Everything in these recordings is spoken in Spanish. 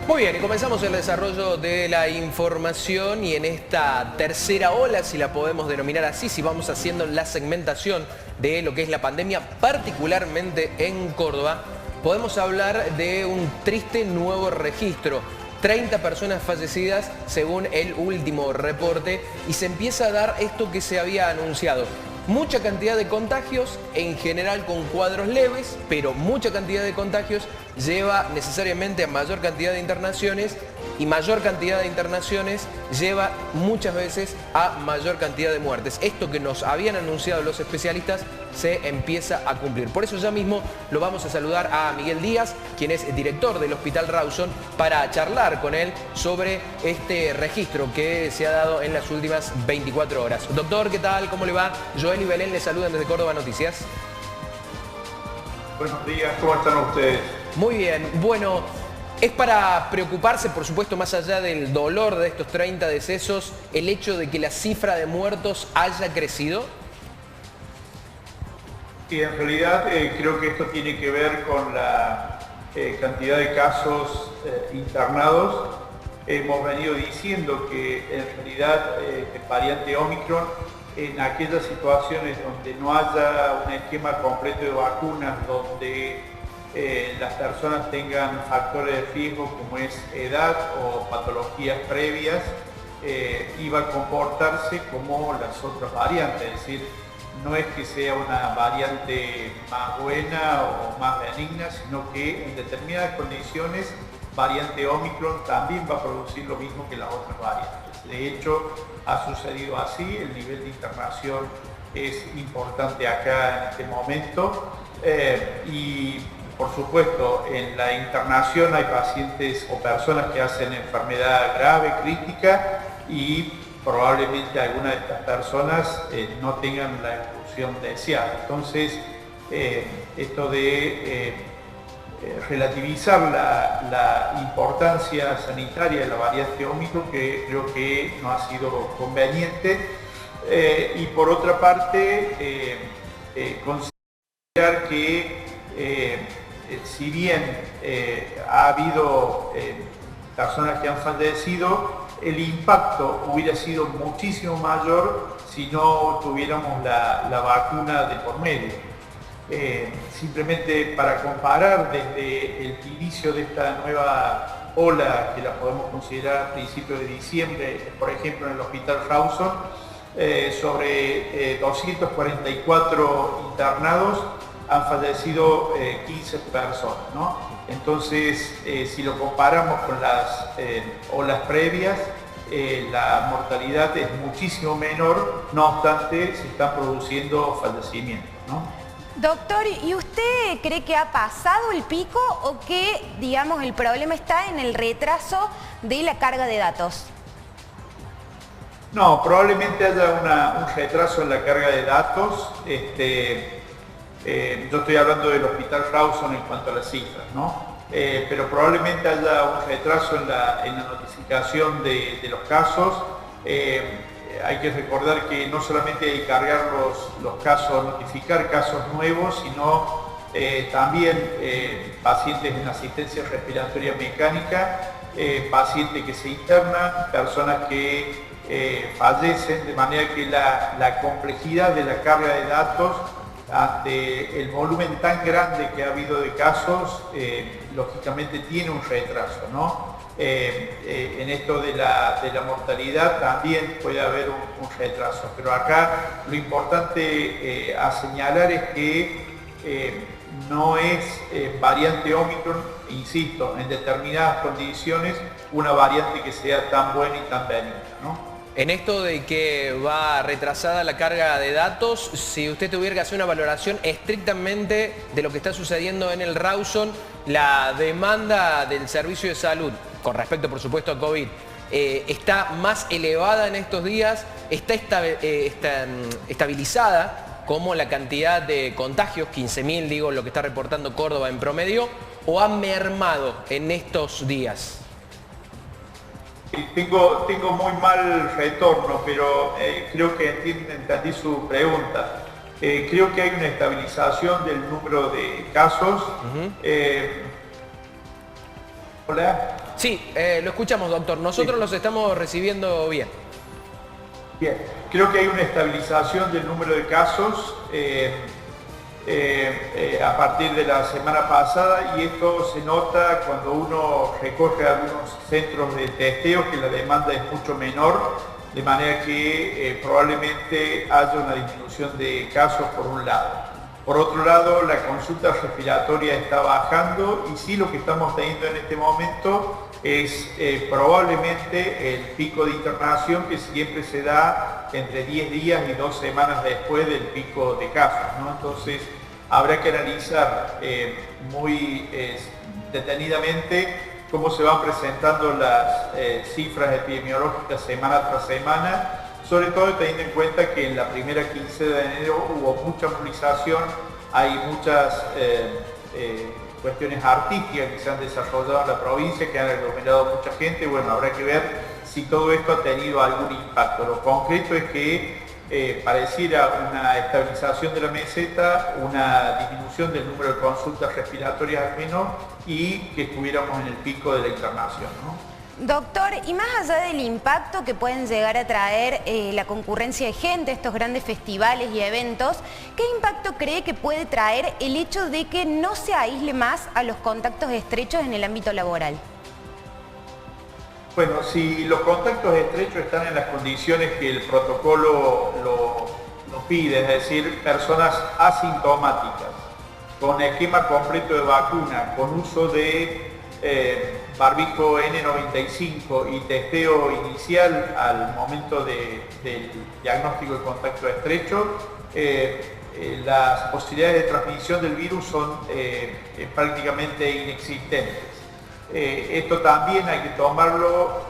Muy bien, y comenzamos el desarrollo de la información y en esta tercera ola, si la podemos denominar así, si vamos haciendo la segmentación de lo que es la pandemia, particularmente en Córdoba, podemos hablar de un triste nuevo registro. 30 personas fallecidas según el último reporte y se empieza a dar esto que se había anunciado. Mucha cantidad de contagios, en general con cuadros leves, pero mucha cantidad de contagios lleva necesariamente a mayor cantidad de internaciones y mayor cantidad de internaciones lleva muchas veces a mayor cantidad de muertes. Esto que nos habían anunciado los especialistas se empieza a cumplir. Por eso ya mismo lo vamos a saludar a Miguel Díaz, quien es director del Hospital Rawson, para charlar con él sobre este registro que se ha dado en las últimas 24 horas. Doctor, ¿qué tal? ¿Cómo le va? Joel y Belén le saludan desde Córdoba Noticias. Buenos días, ¿cómo están ustedes? Muy bien, bueno, es para preocuparse, por supuesto, más allá del dolor de estos 30 decesos, el hecho de que la cifra de muertos haya crecido. Y en realidad creo que esto tiene que ver con la cantidad de casos internados. Hemos venido diciendo que en realidad el variante Omicron, en aquellas situaciones donde no haya un esquema completo de vacunas, donde las personas tengan factores de riesgo como es edad o patologías previas, iba a comportarse como las otras variantes, es decir, no es que sea una variante más buena o más benigna, sino que en determinadas condiciones variante Omicron también va a producir lo mismo que las otras variantes. De hecho, ha sucedido así, el nivel de internación es importante acá en este momento y por supuesto en la internación hay pacientes o personas que hacen enfermedad grave, crítica y probablemente algunas de estas personas no tengan la evolución deseada. Entonces, esto de relativizar la importancia sanitaria de la variante Omicron, que creo que no ha sido conveniente, y por otra parte, considerar que si bien ha habido personas que han fallecido, el impacto hubiera sido muchísimo mayor si no tuviéramos la vacuna de por medio. Simplemente para comparar, desde el inicio de esta nueva ola, que la podemos considerar a principios de diciembre, por ejemplo en el Hospital Rawson, sobre 244 internados han fallecido 15 personas, ¿no? Entonces, si lo comparamos con las olas previas, la mortalidad es muchísimo menor, no obstante se están produciendo fallecimientos, ¿no? Doctor, ¿y usted cree que ha pasado el pico o que, digamos, el problema está en el retraso de la carga de datos? No, probablemente haya un retraso en la carga de datos. Yo estoy hablando del Hospital Rawson en cuanto a las cifras, ¿no? Pero probablemente haya un retraso en la notificación de los casos. Hay que recordar que no solamente hay que cargar los casos, notificar casos nuevos, sino también pacientes en asistencia respiratoria mecánica, pacientes que se internan, personas que fallecen, de manera que la complejidad de la carga de datos ante el volumen tan grande que ha habido de casos, lógicamente tiene un retraso, ¿no? En esto de la mortalidad también puede haber un retraso, pero acá lo importante a señalar es que no es variante Omicron, insisto, en determinadas condiciones, una variante que sea tan buena y tan benigna, ¿no? En esto de que va retrasada la carga de datos, si usted tuviera que hacer una valoración estrictamente de lo que está sucediendo en el Rawson, la demanda del servicio de salud, con respecto por supuesto a COVID, ¿está más elevada en estos días? ¿Está estabilizada como la cantidad de contagios, 15.000 digo, lo que está reportando Córdoba en promedio, o ha mermado en estos días? Tengo muy mal retorno, pero creo que entendí su pregunta. Creo que hay una estabilización del número de casos. Hola. Sí, lo escuchamos, doctor. Nosotros Sí. los estamos recibiendo bien. Bien, creo que hay una estabilización del número de casos a partir de la semana pasada, y esto se nota cuando uno recorre algunos centros de testeo, que la demanda es mucho menor, de manera que probablemente haya una disminución de casos por un lado. Por otro lado, la consulta respiratoria está bajando, y sí, lo que estamos teniendo en este momento es probablemente el pico de internación, que siempre se da entre 10 días y 2 semanas después del pico de casos, ¿no? Entonces habrá que analizar muy detenidamente cómo se van presentando las cifras epidemiológicas semana tras semana, sobre todo teniendo en cuenta que en la primera quincena de enero hubo mucha movilización, hay muchas cuestiones artísticas que se han desarrollado en la provincia, que han aglomerado mucha gente. Bueno, habrá que ver si todo esto ha tenido algún impacto. Lo concreto es que pareciera una estabilización de la meseta, una disminución del número de consultas respiratorias al menos, y que estuviéramos en el pico de la internación, ¿no? Doctor, y más allá del impacto que pueden llegar a traer la concurrencia de gente, estos grandes festivales y eventos, ¿qué impacto cree que puede traer el hecho de que no se aísle más a los contactos estrechos en el ámbito laboral? Bueno, si los contactos estrechos están en las condiciones que el protocolo lo pide, es decir, personas asintomáticas, con esquema completo de vacuna, con uso de barbijo N95 y testeo inicial al momento del diagnóstico de contacto estrecho, las posibilidades de transmisión del virus son prácticamente inexistentes. Esto también hay que tomarlo,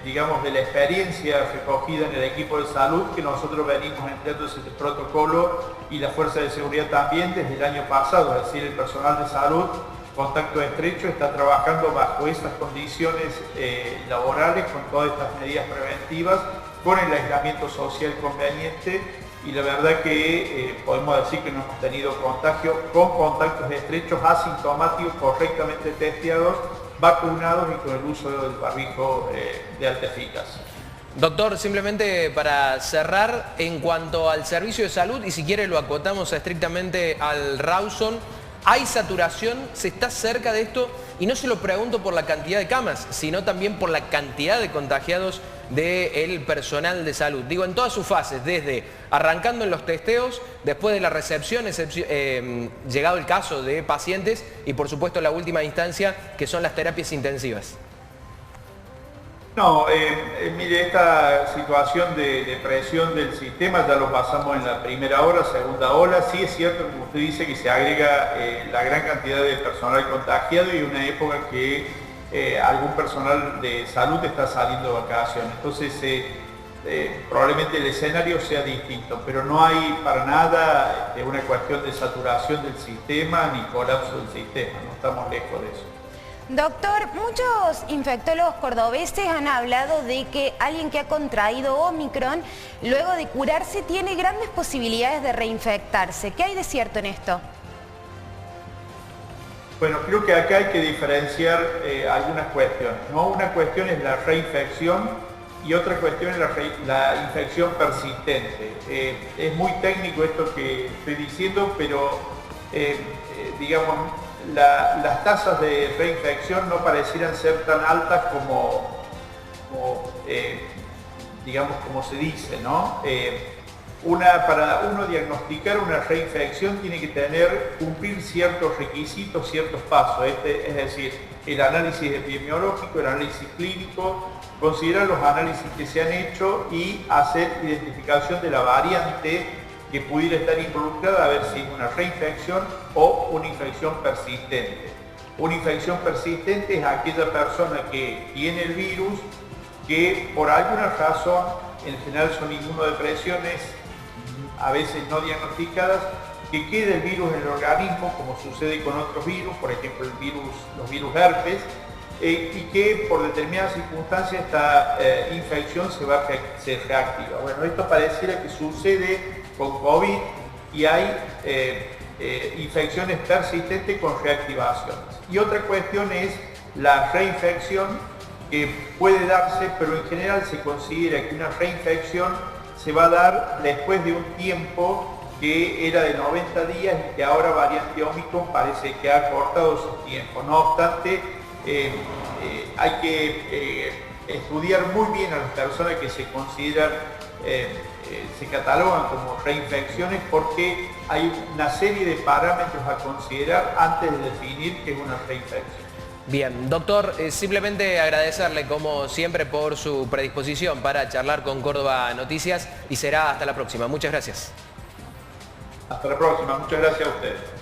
digamos, de la experiencia recogida en el equipo de salud, que nosotros venimos empleando ese protocolo, y la Fuerza de Seguridad también desde el año pasado, es decir, el personal de salud contacto estrecho está trabajando bajo esas condiciones laborales, con todas estas medidas preventivas, con el aislamiento social conveniente, y la verdad que podemos decir que no hemos tenido contagio con contactos estrechos asintomáticos, correctamente testeados, vacunados y con el uso del barbijo de alta eficacia. Doctor, simplemente para cerrar, en cuanto al servicio de salud, y si quiere lo acotamos estrictamente al Rawson, ¿hay saturación? ¿Se está cerca de esto? Y no se lo pregunto por la cantidad de camas, sino también por la cantidad de contagiados del personal de salud. Digo, en todas sus fases, desde arrancando en los testeos, después de la recepción, llegado el caso de pacientes, y por supuesto la última instancia, que son las terapias intensivas. No, mire, esta situación de presión del sistema ya lo pasamos en la primera ola, segunda ola. Sí es cierto, como usted dice, que se agrega la gran cantidad de personal contagiado, y una época que algún personal de salud está saliendo de vacaciones. Entonces, probablemente el escenario sea distinto, pero no hay para nada una cuestión de saturación del sistema ni colapso del sistema, no estamos lejos de eso. Doctor, muchos infectólogos cordobeses han hablado de que alguien que ha contraído Omicron, luego de curarse, tiene grandes posibilidades de reinfectarse. ¿Qué hay de cierto en esto? Bueno, creo que acá hay que diferenciar algunas cuestiones, ¿no? Una cuestión es la reinfección y otra cuestión es la infección persistente. Es muy técnico esto que estoy diciendo, pero digamos, las tasas de reinfección no parecieran ser tan altas digamos, como se dice, ¿no? Para uno diagnosticar una reinfección tiene que cumplir ciertos requisitos, ciertos pasos, es decir, el análisis epidemiológico, el análisis clínico, considerar los análisis que se han hecho y hacer identificación de la variante que pudiera estar involucrada, a ver si es una reinfección o una infección persistente. Una infección persistente es aquella persona que tiene el virus, que por alguna razón, en general son inmunodepresiones, a veces no diagnosticadas, que queda el virus en el organismo, como sucede con otros virus, por ejemplo los virus herpes, y que por determinadas circunstancias esta infección se reactiva. Bueno, esto pareciera que sucede con COVID, y hay infecciones persistentes con reactivaciones. Y otra cuestión es la reinfección que puede darse, pero en general se considera que una reinfección se va a dar después de un tiempo que era de 90 días y que ahora variante Omicron parece que ha cortado ese tiempo. No obstante, hay que estudiar muy bien a las personas que se consideran, se catalogan como reinfecciones, porque hay una serie de parámetros a considerar antes de definir que es una reinfección. Bien, doctor, simplemente agradecerle como siempre por su predisposición para charlar con Córdoba Noticias y será hasta la próxima. Muchas gracias. Hasta la próxima, muchas gracias a ustedes.